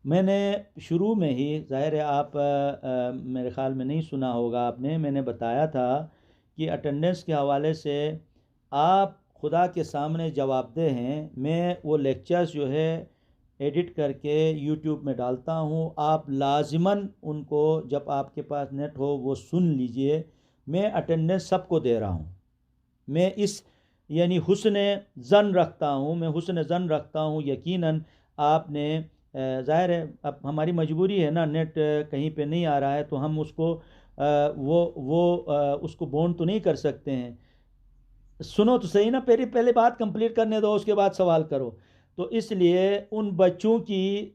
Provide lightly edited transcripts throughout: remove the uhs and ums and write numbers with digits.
میں نے شروع میں ہی، ظاہر ہے آپ میرے خیال میں نہیں سنا ہوگا آپ نے، میں نے بتایا تھا کہ اٹینڈنس کے حوالے سے آپ خدا کے سامنے جواب دہ ہیں۔ میں وہ لیکچرز جو ہے ایڈٹ کر کے یوٹیوب میں ڈالتا ہوں، آپ لازماً ان کو جب آپ کے پاس نیٹ ہو وہ سن لیجئے۔ میں اٹینڈنس سب کو دے رہا ہوں، میں اس یعنی حسن ظن رکھتا ہوں، میں حسن ظن رکھتا ہوں یقیناً آپ نے ظاہر ہے اب ہماری مجبوری ہے نا، نیٹ کہیں پہ نہیں آ رہا ہے تو ہم اس کو اس کو بونڈ تو نہیں کر سکتے ہیں۔ سنو تو صحیح نا، پہلے بات کمپلیٹ کرنے دو، اس کے بعد سوال کرو۔ تو اس لیے ان بچوں کی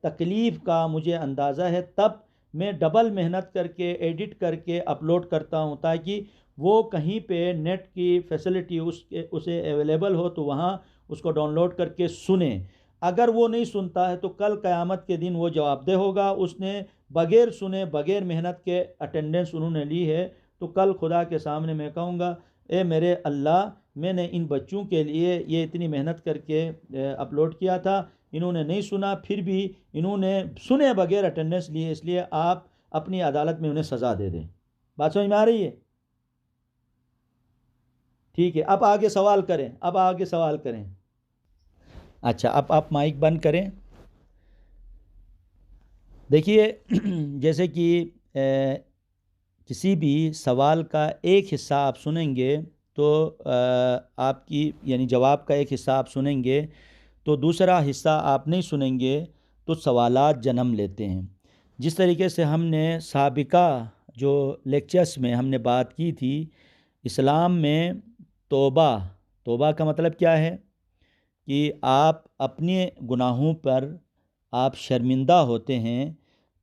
تکلیف کا مجھے اندازہ ہے، تب میں ڈبل محنت کر کے ایڈٹ کر کے اپلوڈ کرتا ہوں تاکہ وہ کہیں پہ نیٹ کی فیسلٹی اسے اویلیبل ہو تو وہاں اس کو ڈاؤن لوڈ کر کے سنیں۔ اگر وہ نہیں سنتا ہے تو کل قیامت کے دن وہ جواب دہ ہوگا، اس نے بغیر سنے بغیر محنت کے اٹینڈنس انہوں نے لی ہے، تو کل خدا کے سامنے میں کہوں گا اے میرے اللہ، میں نے ان بچوں کے لیے یہ اتنی محنت کر کے اپلوڈ کیا تھا، انہوں نے نہیں سنا، پھر بھی انہوں نے سنے بغیر اٹینڈنس لیے، اس لیے آپ اپنی عدالت میں انہیں سزا دے دیں۔ بات سمجھ میں آ رہی ہے؟ ٹھیک ہے، اب آگے سوال کریں، اب آگے سوال کریں۔ اچھا، اب آپ مائک بند کریں۔ دیکھیے جیسے کہ کسی بھی سوال کا ایک حصہ آپ سنیں گے تو آپ کی یعنی جواب کا ایک حصہ آپ سنیں گے تو دوسرا حصہ آپ نہیں سنیں گے تو سوالات جنم لیتے ہیں۔ جس طریقے سے ہم نے سابقہ جو لیکچرز میں ہم نے بات کی تھی، اسلام میں توبہ کا مطلب کیا ہے کہ آپ اپنے گناہوں پر آپ شرمندہ ہوتے ہیں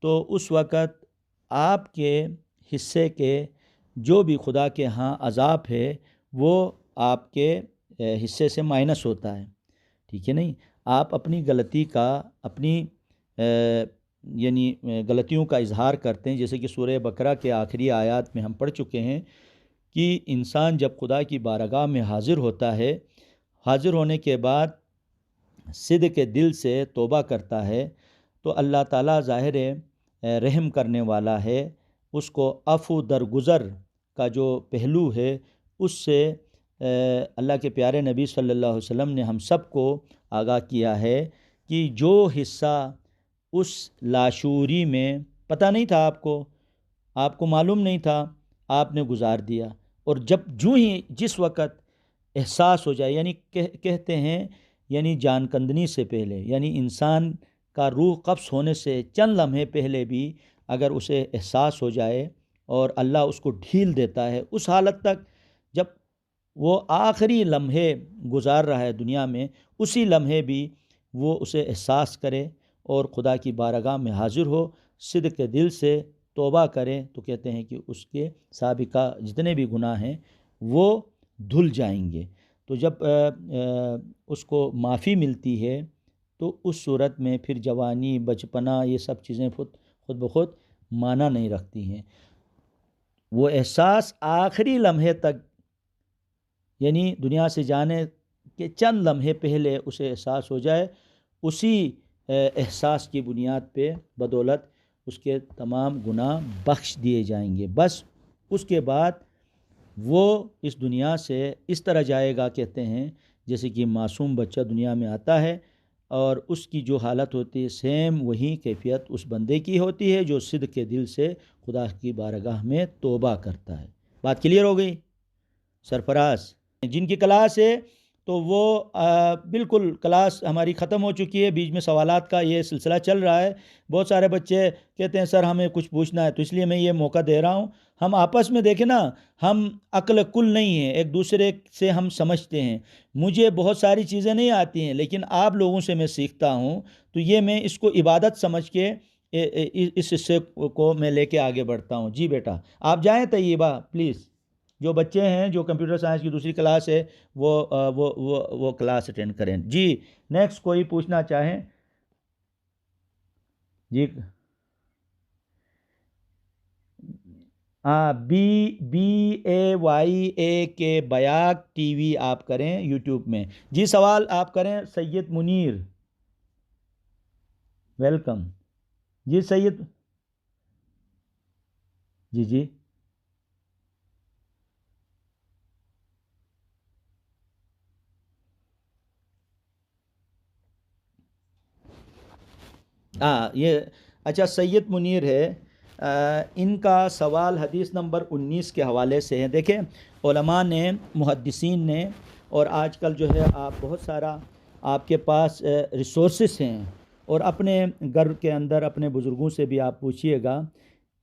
تو اس وقت آپ کے حصے کے جو بھی خدا کے ہاں عذاب ہے وہ آپ کے حصے سے مائنس ہوتا ہے، ٹھیک ہے نہیں؟ آپ اپنی غلطی کا اپنی یعنی غلطیوں کا اظہار کرتے ہیں، جیسے کہ سورہ بقرہ کے آخری آیات میں ہم پڑھ چکے ہیں کہ انسان جب خدا کی بارگاہ میں حاضر ہوتا ہے، حاضر ہونے کے بعد صدق کے دل سے توبہ کرتا ہے تو اللہ تعالیٰ ظاہر رحم کرنے والا ہے، اس کو عفو درگزر کا جو پہلو ہے اس سے اللہ کے پیارے نبی صلی اللہ علیہ وسلم نے ہم سب کو آگاہ کیا ہے کہ جو حصہ اس لاشعوری میں پتہ نہیں تھا، آپ کو معلوم نہیں تھا، آپ نے گزار دیا، اور جو ہی جس وقت احساس ہو جائے، یعنی کہتے ہیں یعنی جان کندنی سے پہلے، یعنی انسان کا روح قبض ہونے سے چند لمحے پہلے بھی اگر اسے احساس ہو جائے اور اللہ اس کو ڈھیل دیتا ہے، اس حالت تک جب وہ آخری لمحے گزار رہا ہے دنیا میں، اسی لمحے بھی وہ اسے احساس کرے اور خدا کی بارگاہ میں حاضر ہو، صدق کے دل سے توبہ کرے، تو کہتے ہیں کہ اس کے سابقہ جتنے بھی گناہ ہیں وہ دھل جائیں گے۔ تو جب اس کو معافی ملتی ہے تو اس صورت میں پھر جوانی، بچپنا، یہ سب چیزیں خود بخود معنی نہیں رکھتی ہیں۔ وہ احساس آخری لمحے تک، یعنی دنیا سے جانے کے چند لمحے پہلے اسے احساس ہو جائے، اسی احساس کی بنیاد پہ بدولت اس کے تمام گناہ بخش دیے جائیں گے۔ بس اس کے بعد وہ اس دنیا سے اس طرح جائے گا، کہتے ہیں جیسے کہ معصوم بچہ دنیا میں آتا ہے اور اس کی جو حالت ہوتی ہے سیم وہی کیفیت اس بندے کی ہوتی ہے جو صدق کے دل سے خدا کی بارگاہ میں توبہ کرتا ہے۔ بات کلیئر ہو گئی؟ سرفراز جن کی کلاس ہے تو وہ بالکل کلاس ہماری ختم ہو چکی ہے، بیچ میں سوالات کا یہ سلسلہ چل رہا ہے۔ بہت سارے بچے کہتے ہیں سر ہمیں کچھ پوچھنا ہے، تو اس لیے میں یہ موقع دے رہا ہوں۔ ہم آپس میں دیکھیں نا، ہم عقل کل نہیں ہیں، ایک دوسرے سے ہم سمجھتے ہیں۔ مجھے بہت ساری چیزیں نہیں آتی ہیں لیکن آپ لوگوں سے میں سیکھتا ہوں، تو یہ میں اس کو عبادت سمجھ کے اس حصے کو میں لے کے آگے بڑھتا ہوں۔ جی بیٹا آپ جائیں طیبہ پلیز، جو بچے ہیں جو کمپیوٹر سائنس کی دوسری کلاس ہے وہ کلاس اٹینڈ کریں۔ جی نیکسٹ کوئی پوچھنا چاہیں؟ جی ہاں، BAYAK بیاک ٹی وی آپ کریں یوٹیوب میں۔ جی سوال آپ کریں سید منیر۔ ویلکم. جی سید. جی یہ اچھا سید منیر ہے. ان کا سوال حدیث نمبر 19 کے حوالے سے ہے. دیکھیں علماء نے، محدثین نے، اور آج کل جو ہے آپ بہت سارا آپ کے پاس ریسورسز ہیں، اور اپنے گھر کے اندر اپنے بزرگوں سے بھی آپ پوچھیے گا.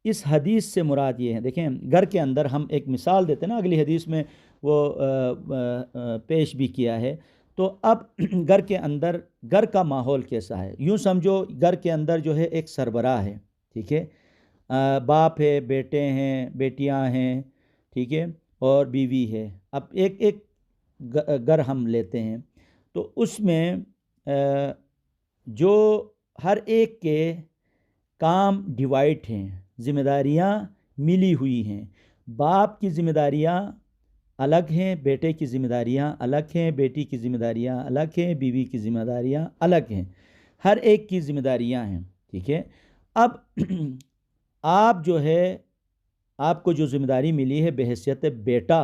اس حدیث سے مراد یہ ہے، دیکھیں گھر کے اندر ہم ایک مثال دیتے ہیں نا، اگلی حدیث میں وہ پیش بھی کیا ہے. تو اب گھر کے اندر گھر کا ماحول کیسا ہے؟ یوں سمجھو گھر کے اندر جو ہے ایک سربراہ ہے، ٹھیک ہے، باپ ہے، بیٹے ہیں، بیٹیاں ہیں، ٹھیک ہے، اور بیوی ہے. اب ایک گھر ہم لیتے ہیں، تو اس میں جو ہر ایک کے کام ڈیوائڈ ہیں، ذمہ داریاں ملی ہوئی ہیں. باپ کی ذمہ داریاں الگ ہیں، بیٹے کی ذمہ داریاں الگ ہیں، بیٹی کی ذمہ داریاں الگ ہیں، بیوی کی ذمہ داریاں الگ ہیں. ہر ایک کی ذمہ داریاں ہیں، ٹھیک ہے. اب آپ جو ہے، آپ کو جو ذمہ داری ملی ہے بحیثیت بیٹا،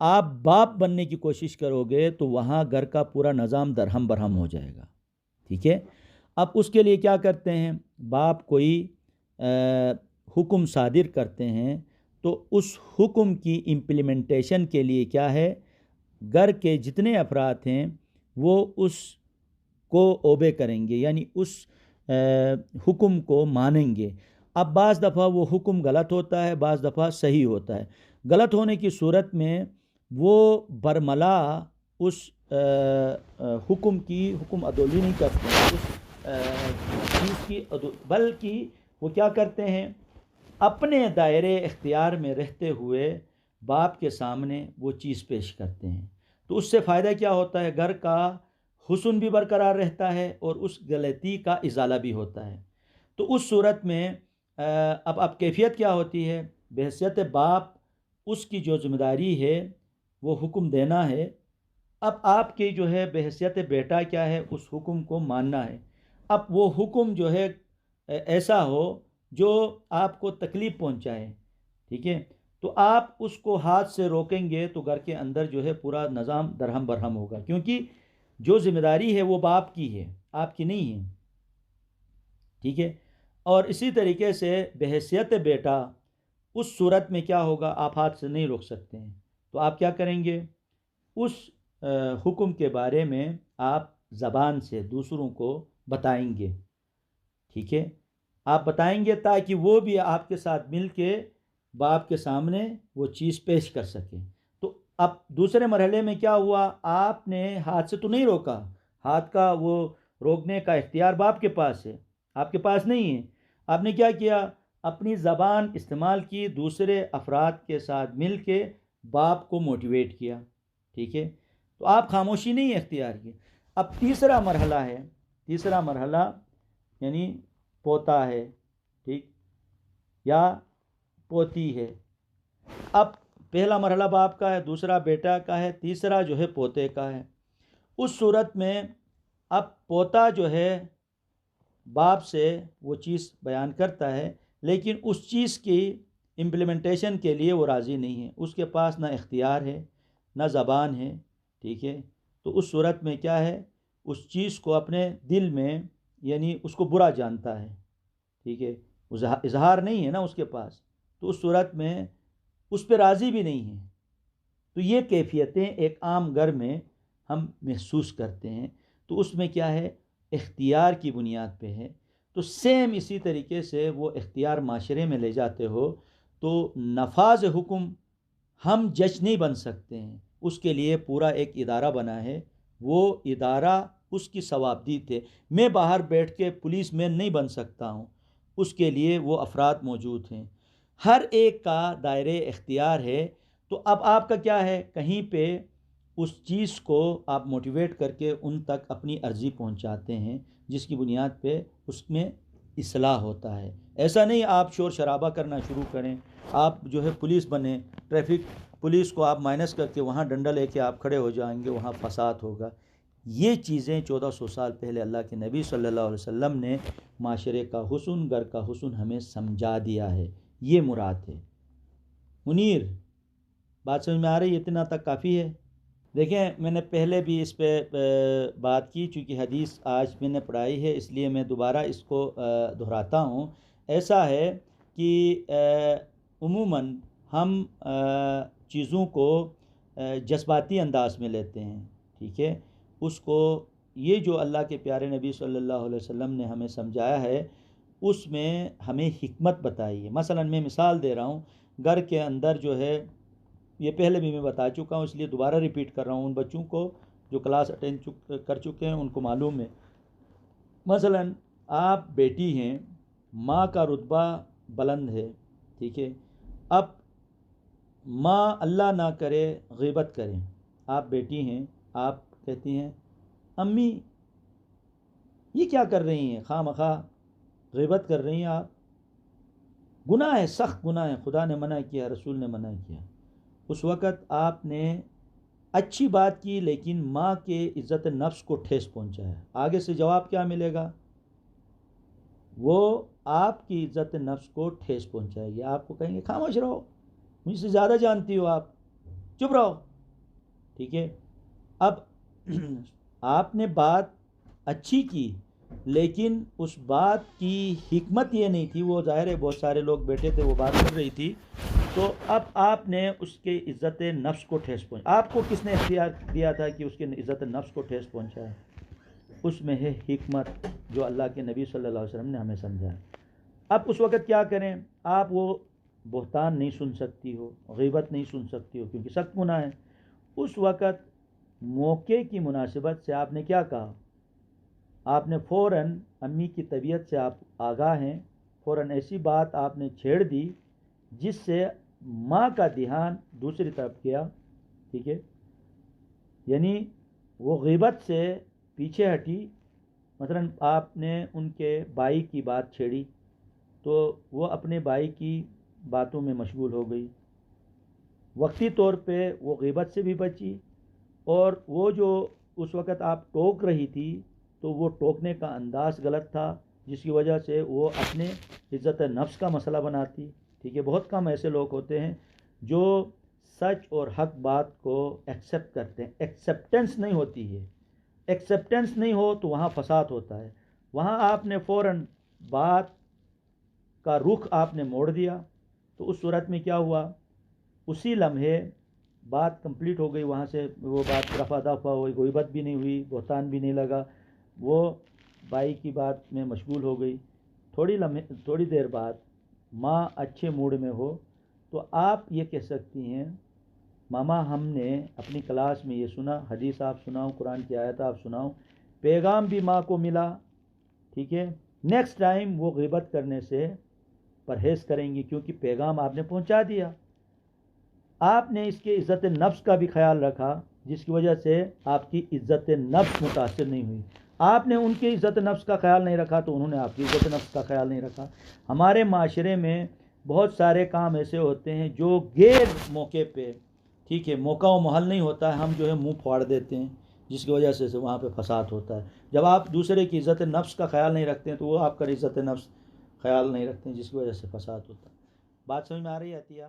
آپ باپ بننے کی کوشش کرو گے تو وہاں گھر کا پورا نظام درہم برہم ہو جائے گا، ٹھیک ہے. اب اس کے لیے کیا کرتے ہیں؟ باپ کوئی حکم صادر کرتے ہیں، تو اس حکم کی امپلیمنٹیشن کے لیے کیا ہے، گھر کے جتنے افراد ہیں وہ اس کو اوبے کریں گے، یعنی اس حکم کو مانیں گے. اب بعض دفعہ وہ حکم غلط ہوتا ہے، بعض دفعہ صحیح ہوتا ہے. غلط ہونے کی صورت میں وہ برملا اس حکم عدولی نہیں کرتے ہیں، اس چیز کی بلکہ وہ کیا کرتے ہیں، اپنے دائرے اختیار میں رہتے ہوئے باپ کے سامنے وہ چیز پیش کرتے ہیں. تو اس سے فائدہ کیا ہوتا ہے؟ گھر کا حسن بھی برقرار رہتا ہے اور اس غلطی کا ازالہ بھی ہوتا ہے. تو اس صورت میں اب کیفیت کیا ہوتی ہے؟ بحیثیت باپ اس کی جو ذمہ داری ہے وہ حکم دینا ہے. اب آپ کی جو ہے بحیثیت بیٹا کیا ہے؟ اس حکم کو ماننا ہے. اب وہ حکم جو ہے ایسا ہو جو آپ کو تکلیف پہنچائے، ٹھیک ہے، تو آپ اس کو ہاتھ سے روکیں گے تو گھر کے اندر جو ہے پورا نظام درہم برہم ہوگا، کیونکہ جو ذمہ داری ہے وہ باپ کی ہے، آپ کی نہیں ہے، ٹھیک ہے. اور اسی طریقے سے بحیثیت بیٹا اس صورت میں کیا ہوگا؟ آپ ہاتھ سے نہیں روک سکتے ہیں، تو آپ کیا کریں گے؟ اس حکم کے بارے میں آپ زبان سے دوسروں کو بتائیں گے، ٹھیک ہے. آپ بتائیں گے تاکہ وہ بھی آپ کے ساتھ مل کے باپ کے سامنے وہ چیز پیش کر سکیں. تو اب دوسرے مرحلے میں کیا ہوا؟ آپ نے ہاتھ سے تو نہیں روکا، ہاتھ کا وہ روکنے کا اختیار باپ کے پاس ہے، آپ کے پاس نہیں ہے. آپ نے کیا کیا؟ اپنی زبان استعمال کی، دوسرے افراد کے ساتھ مل کے باپ کو موٹیویٹ کیا، ٹھیک ہے. تو آپ خاموشی نہیں اختیار کی. اب تیسرا مرحلہ ہے، تیسرا مرحلہ یعنی پوتا ہے، ٹھیک، یا پوتی ہے. اب پہلا مرحلہ باپ کا ہے، دوسرا بیٹا کا ہے، تیسرا جو ہے پوتے کا ہے. اس صورت میں اب پوتا جو ہے باپ سے وہ چیز بیان کرتا ہے، لیکن اس چیز کی امپلیمنٹیشن کے لیے وہ راضی نہیں ہے، اس کے پاس نہ اختیار ہے نہ زبان ہے، ٹھیک ہے. تو اس صورت میں کیا ہے؟ اس چیز کو اپنے دل میں یعنی اس کو برا جانتا ہے، ٹھیک ہے، اظہار نہیں ہے نا اس کے پاس، تو اس صورت میں اس پہ راضی بھی نہیں ہے. تو یہ کیفیتیں ایک عام گھر میں ہم محسوس کرتے ہیں. تو اس میں کیا ہے؟ اختیار کی بنیاد پہ ہے. تو سیم اسی طریقے سے وہ اختیار معاشرے میں لے جاتے ہو تو نفاذ حکم ہم جج نہیں بن سکتے ہیں، اس کے لیے پورا ایک ادارہ بنا ہے. وہ ادارہ اس کی ثوابدید ہے. میں باہر بیٹھ کے پولیس مین نہیں بن سکتا ہوں، اس کے لیے وہ افراد موجود ہیں. ہر ایک کا دائرے اختیار ہے. تو اب آپ کا کیا ہے؟ کہیں پہ اس چیز کو آپ موٹیویٹ کر کے ان تک اپنی عرضی پہنچاتے ہیں، جس کی بنیاد پہ اس میں اصلاح ہوتا ہے. ایسا نہیں آپ شور شرابہ کرنا شروع کریں، آپ جو ہے پولیس بنیں، ٹریفک پولیس کو آپ مائنس کر کے وہاں ڈنڈا لے کے آپ کھڑے ہو جائیں گے، وہاں فساد ہوگا. یہ چیزیں 1400 سال پہلے اللہ کے نبی صلی اللہ علیہ وسلم نے معاشرے کا حسن، گھر کا حسن ہمیں سمجھا دیا ہے، یہ مراد ہے۔ منیر، بات سمجھ میں آ رہی ہے؟ اتنا تک کافی ہے۔ دیکھیں، میں نے پہلے بھی اس پہ بات کی، چونکہ حدیث آج میں نے پڑھائی ہے اس لیے میں دوبارہ اس کو دہراتا ہوں۔ ایسا ہے کہ عموماً ہم چیزوں کو جذباتی انداز میں لیتے ہیں، ٹھیک ہے؟ اس کو یہ جو اللہ کے پیارے نبی صلی اللہ علیہ وسلم نے ہمیں سمجھایا ہے اس میں ہمیں حکمت بتائی ہے۔ مثلا میں مثال دے رہا ہوں، گھر کے اندر جو ہے، یہ پہلے بھی میں بتا چکا ہوں اس لیے دوبارہ ریپیٹ کر رہا ہوں، ان بچوں کو جو کلاس اٹینڈ کر چکے ہیں ان کو معلوم ہے۔ مثلا آپ بیٹی ہیں، ماں کا رتبہ بلند ہے، ٹھیک ہے؟ اب ماں اللہ نہ کرے غیبت کریں، آپ بیٹی ہیں، آپ کہتی ہیں امی یہ کیا کر رہی ہیں، خواہ مخواہ غیبت کر رہی ہیں آپ، گناہ ہے، سخت گناہ ہے، خدا نے منع کیا، رسول نے منع کیا۔ اس وقت آپ نے اچھی بات کی لیکن ماں کے عزت نفس کو ٹھیس پہنچایا، آگے سے جواب کیا ملے گا؟ وہ آپ کی عزت نفس کو ٹھیس پہنچائے گی، آپ کو کہیں گے خاموش رہو، مجھ سے زیادہ جانتی ہو آپ، چپ رہو، ٹھیک ہے؟ اب آپ نے بات اچھی کی لیکن اس بات کی حکمت یہ نہیں تھی، وہ ظاہر ہے بہت سارے لوگ بیٹھے تھے، وہ بات کر رہی تھی، تو اب آپ نے اس کے عزت نفس کو ٹھیس پہنچا۔ آپ کو کس نے اختیار دیا تھا کہ اس کے عزت نفس کو ٹھیس پہنچائے؟ اس میں ہے حکمت جو اللہ کے نبی صلی اللہ علیہ وسلم نے ہمیں سمجھایا۔ اب اس وقت کیا کریں؟ آپ وہ بہتان نہیں سن سکتی ہو، غیبت نہیں سن سکتی ہو کیونکہ سخت گناہ ہے۔ اس وقت موقع کی مناسبت سے آپ نے کیا کہا؟ آپ نے فوراً، امی کی طبیعت سے آپ آگاہ ہیں، فوراً ایسی بات آپ نے چھیڑ دی جس سے ماں کا دھیان دوسری طرف گیا، ٹھیک ہے؟ یعنی وہ غیبت سے پیچھے ہٹی۔ مثلا آپ نے ان کے بھائی کی بات چھیڑی تو وہ اپنے بھائی کی باتوں میں مشغول ہو گئی، وقتی طور پہ وہ غیبت سے بھی بچی، اور وہ جو اس وقت آپ ٹوک رہی تھی تو وہ ٹوکنے کا انداز غلط تھا جس کی وجہ سے وہ اپنے عزت نفس کا مسئلہ بناتی، ٹھیک ہے؟ بہت کم ایسے لوگ ہوتے ہیں جو سچ اور حق بات کو ایکسیپٹ کرتے ہیں، ایکسیپٹنس نہیں ہوتی ہے، ایکسیپٹنس نہیں ہو تو وہاں فساد ہوتا ہے۔ وہاں آپ نے فوراً بات کا رخ آپ نے موڑ دیا، تو اس صورت میں کیا ہوا؟ اسی لمحے بات کمپلیٹ ہو گئی، وہاں سے وہ بات رفع دفع ہوئی، غیبت بھی نہیں ہوئی، بہتان بھی نہیں لگا، وہ بھائی کی بات میں مشغول ہو گئی۔ تھوڑی دیر بعد ماں اچھے موڈ میں ہو تو آپ یہ کہہ سکتی ہیں ماما ہم نے اپنی کلاس میں یہ سنا، حدیث آپ سناؤ، قرآن کی آیت آپ سناؤ، پیغام بھی ماں کو ملا، ٹھیک ہے؟ نیکسٹ ٹائم وہ غیبت کرنے سے پرہیز کریں گی کیونکہ پیغام آپ نے پہنچا دیا۔ آپ نے اس کے عزت نفس کا بھی خیال رکھا جس کی وجہ سے آپ کی عزت نفس متاثر نہیں ہوئی۔ آپ نے ان کی عزت نفس کا خیال نہیں رکھا تو انہوں نے آپ کی عزت نفس کا خیال نہیں رکھا۔ ہمارے معاشرے میں بہت سارے کام ایسے ہوتے ہیں جو غیر موقع پہ، ٹھیک ہے، موقع و محل نہیں ہوتا ہے، ہم جو ہے منہ پھاڑ دیتے ہیں جس کی وجہ سے وہاں پہ فساد ہوتا ہے۔ جب آپ دوسرے کی عزت نفس کا خیال نہیں رکھتے ہیں تو وہ آپ کا عزت نفس خیال نہیں رکھتے ہیں جس کی وجہ سے فساد ہوتا ہے۔ بات سمجھ میں آ رہی ہے عطیہ؟